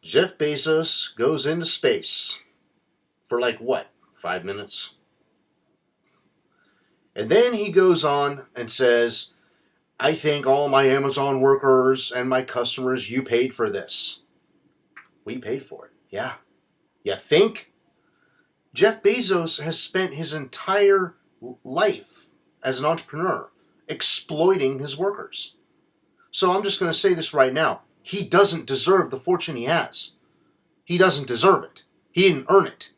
Jeff Bezos goes into space for like what, 5 minutes? And then he goes on and says, I thank all my Amazon workers and my customers, you paid for this. We paid for it. Yeah. You think? Jeff Bezos has spent his entire life as an entrepreneur exploiting his workers. So I'm just going to say this right now. He doesn't deserve the fortune he has. He doesn't deserve it. He didn't earn it.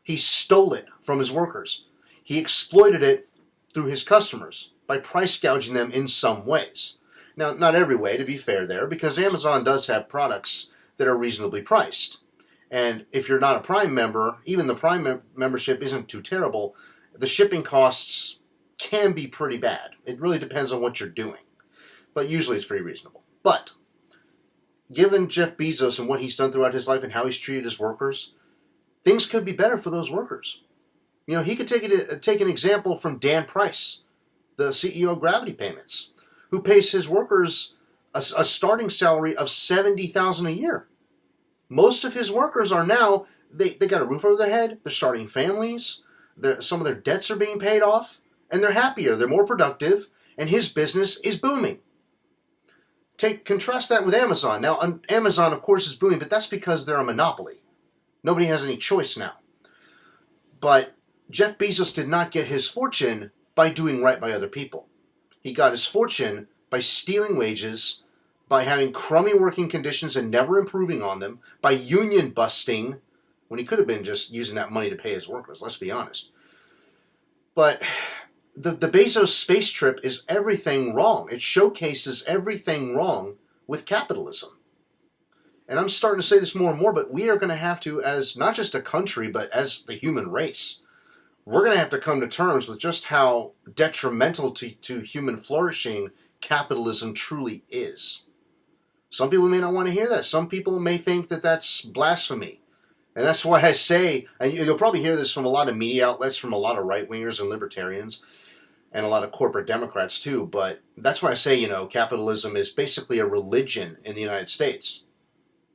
He stole it from his workers. He exploited it through his customers by price gouging them in some ways. Now, not every way, to be fair there, because Amazon does have products that are reasonably priced. And if you're not a Prime member, even the Prime membership isn't too terrible. The shipping costs can be pretty bad. It really depends on what you're doing. But usually it's pretty reasonable. But given Jeff Bezos and what he's done throughout his life and how he's treated his workers, things could be better for those workers. You know, he could take an example from Dan Price, the CEO of Gravity Payments, who pays his workers a starting salary of $70,000 a year. Most of his workers are now, they got a roof over their head, they're starting families, some of their debts are being paid off, and they're happier, they're more productive, and his business is booming. Contrast that with Amazon. Now, Amazon, of course, is booming, but that's because they're a monopoly. Nobody has any choice now. But Jeff Bezos did not get his fortune by doing right by other people. He got his fortune by stealing wages, by having crummy working conditions and never improving on them, by union busting, when he could have been just using that money to pay his workers, let's be honest. But the Bezos space trip is everything wrong. It showcases everything wrong with capitalism. And I'm starting to say this more and more, but we are going to have to, as not just a country, but as the human race, we're going to have to come to terms with just how detrimental to human flourishing capitalism truly is. Some people may not want to hear that. Some people may think that that's blasphemy. And that's why I say, and you'll probably hear this from a lot of media outlets, from a lot of right-wingers and libertarians, and a lot of corporate Democrats too, but that's why I say, you know, capitalism is basically a religion in the United States.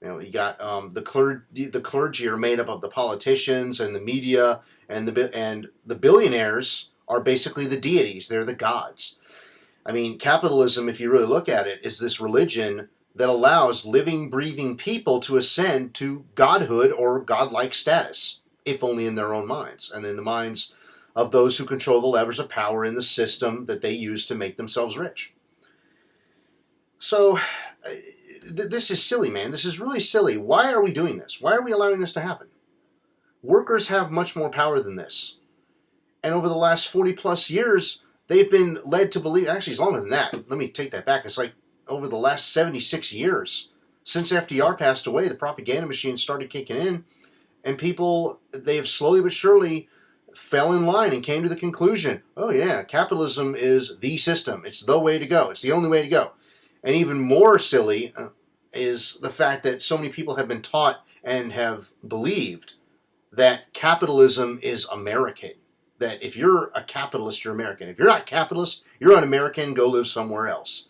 You know, you got the clergy are made up of the politicians and the media, and the billionaires are basically the deities. They're the gods. I mean, capitalism, if you really look at it, is this religion that allows living, breathing people to ascend to godhood or godlike status, if only in their own minds, and in the minds of those who control the levers of power in the system that they use to make themselves rich. So, this is silly, man. This is really silly. Why are we doing this? Why are we allowing this to happen? Workers have much more power than this. And over the last 40 plus years, they've been led to believe, actually it's longer than that. Let me take that back. It's like over the last 76 years, since FDR passed away, the propaganda machine started kicking in, and people, they have slowly but surely fell in line and came to the conclusion, oh yeah, capitalism is the system. It's the way to go. It's the only way to go. And even more silly is the fact that so many people have been taught and have believed that capitalism is American. That if you're a capitalist, you're American. If you're not capitalist, you're un-American, go live somewhere else.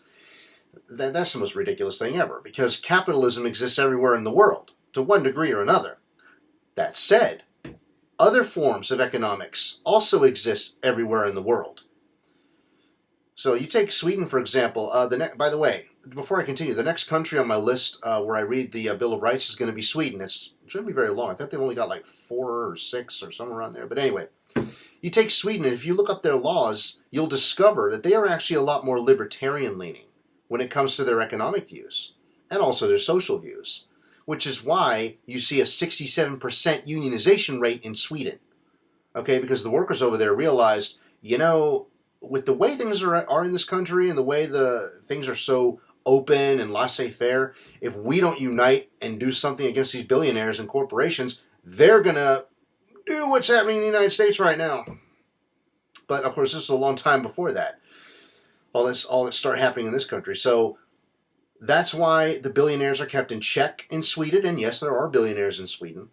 That's the most ridiculous thing ever, because capitalism exists everywhere in the world, to one degree or another. That said, other forms of economics also exist everywhere in the world. So you take Sweden, for example. By the way, before I continue, the next country on my list where I read the Bill of Rights is going to be Sweden. It shouldn't be very long. I think they've only got like 4 or 6 or somewhere around there. But anyway, you take Sweden, and if you look up their laws, you'll discover that they are actually a lot more libertarian-leaning when it comes to their economic views and also their social views, which is why you see a 67% unionization rate in Sweden. Okay, because the workers over there realized, you know, with the way things are in this country and the way the things are so open and laissez-faire, if we don't unite and do something against these billionaires and corporations, they're going to do what's happening in the United States right now. But, of course, this was a long time before that. All that started happening in this country. So that's why the billionaires are kept in check in Sweden. And yes, there are billionaires in Sweden.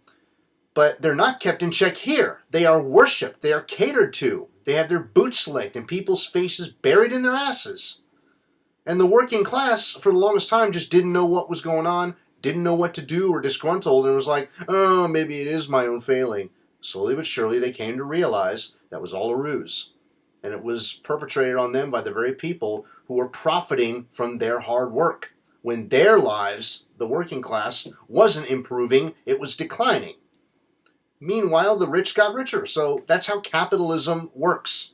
But they're not kept in check here. They are worshipped. They are catered to. They have their boots licked and people's faces buried in their asses. And the working class, for the longest time, just didn't know what was going on, didn't know what to do or disgruntled and was like, oh, maybe it is my own failing. Slowly but surely they came to realize that was all a ruse. And it was perpetrated on them by the very people who were profiting from their hard work. When their lives, the working class, wasn't improving, it was declining. Meanwhile, the rich got richer. So that's how capitalism works.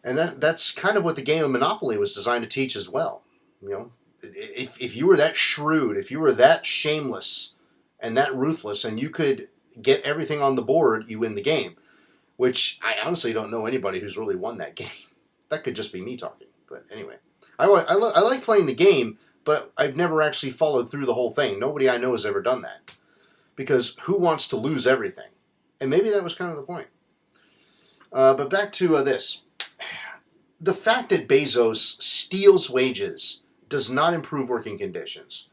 And that's kind of what the game of Monopoly was designed to teach as well. You know, if you were that shrewd, if you were that shameless and that ruthless, and you could get everything on the board, you win the game. Which I honestly don't know anybody who's really won that game. That could just be me talking. But anyway, I like playing the game, but I've never actually followed through the whole thing. Nobody I know has ever done that. Because who wants to lose everything? And maybe that was kind of the point. But back to this. The fact that Bezos steals wages does not improve working conditions.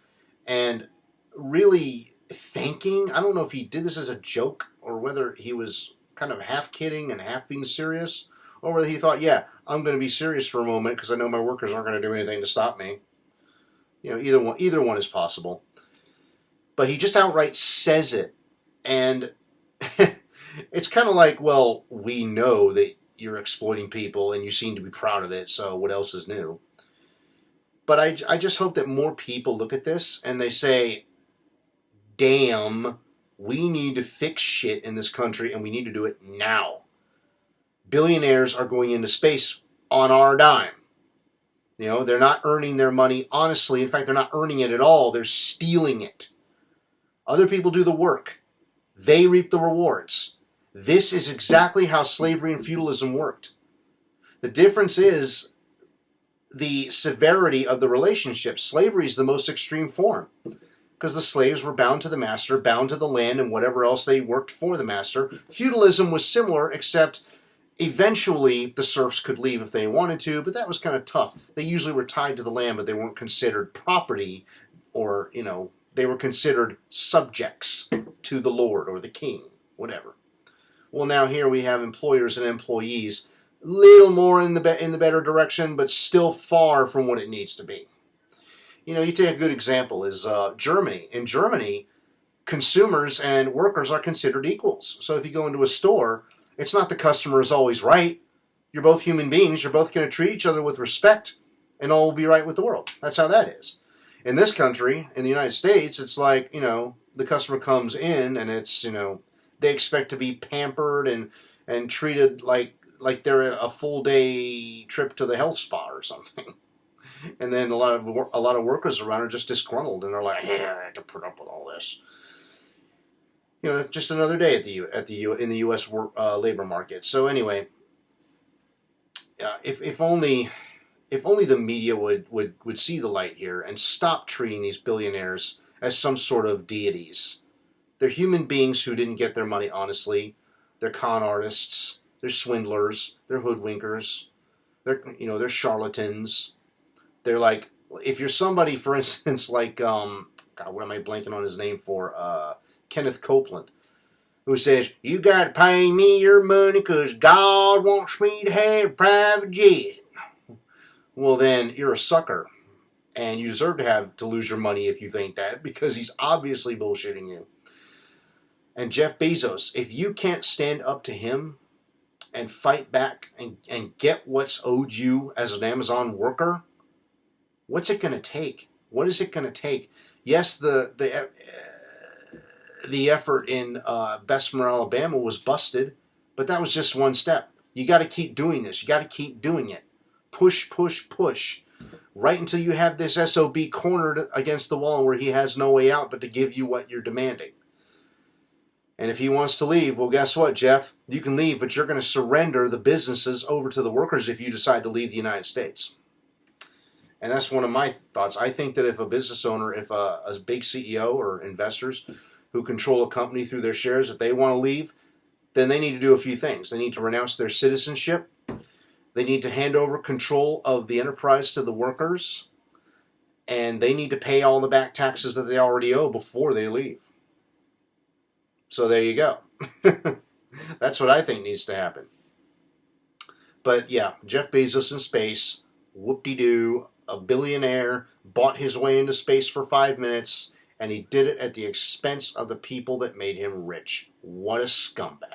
And really thinking, I don't know if he did this as a joke or whether he was kind of half kidding and half being serious, or whether he thought, yeah, I'm going to be serious for a moment because I know my workers aren't going to do anything to stop me. You know, either one is possible. But he just outright says it. And it's kind of like, well, we know that you're exploiting people and you seem to be proud of it, so what else is new? But I just hope that more people look at this and they say, damn, we need to fix shit in this country and we need to do it now. Billionaires are going into space on our dime. You know, they're not earning their money honestly. In fact, they're not earning it at all. They're stealing it. Other people do the work. They reap the rewards. This is exactly how slavery and feudalism worked. The difference is the severity of the relationship. Slavery is the most extreme form because the slaves were bound to the master, bound to the land and whatever else they worked for the master. Feudalism was similar, except eventually the serfs could leave if they wanted to, but that was kind of tough. They usually were tied to the land, but they weren't considered property, or, you know, they were considered subjects to the lord or the king, whatever. Well, now here we have employers and employees, little more in the better direction, but still far from what it needs to be. You know, you take a good example is Germany. In Germany, consumers and workers are considered equals. So if you go into a store, it's not the customer is always right. You're both human beings. You're both going to treat each other with respect, and all will be right with the world. That's how that is. In this country, in the United States, it's like, you know, the customer comes in and it's, you know, they expect to be pampered and treated like they're at a full day trip to the health spa or something. And then a lot of workers around are just disgruntled and they're like, yeah, I have to put up with all this. You know, just another day in the U.S. labor market. So anyway, if only the media would see the light here and stop treating these billionaires as some sort of deities. They're human beings who didn't get their money honestly. They're con artists. They're swindlers. They're hoodwinkers. They're charlatans. They're like, if you're somebody, for instance, like, God, what am I blanking on his name for? Kenneth Copeland, who says, you got to pay me your money because God wants me to have a private jet. Well, then you're a sucker, and you deserve to lose your money if you think that, because he's obviously bullshitting you. And Jeff Bezos, if you can't stand up to him and fight back and get what's owed you as an Amazon worker, what's it going to take? What is it going to take? Yes, the effort in Bessemer, Alabama was busted, but that was just one step. You got to keep doing this. You got to keep doing it. Push, push, push. Right until you have this SOB cornered against the wall where he has no way out but to give you what you're demanding. And if he wants to leave, well, guess what, Jeff? You can leave, but you're going to surrender the businesses over to the workers if you decide to leave the United States. And that's one of my thoughts. I think that if a business owner, if a big CEO or investors who control a company through their shares, if they want to leave, then they need to do a few things. They need to renounce their citizenship. They need to hand over control of the enterprise to the workers. And they need to pay all the back taxes that they already owe before they leave. So there you go. That's what I think needs to happen. But yeah, Jeff Bezos in space, whoop-de-doo, a billionaire, bought his way into space for 5 minutes, and he did it at the expense of the people that made him rich. What a scumbag.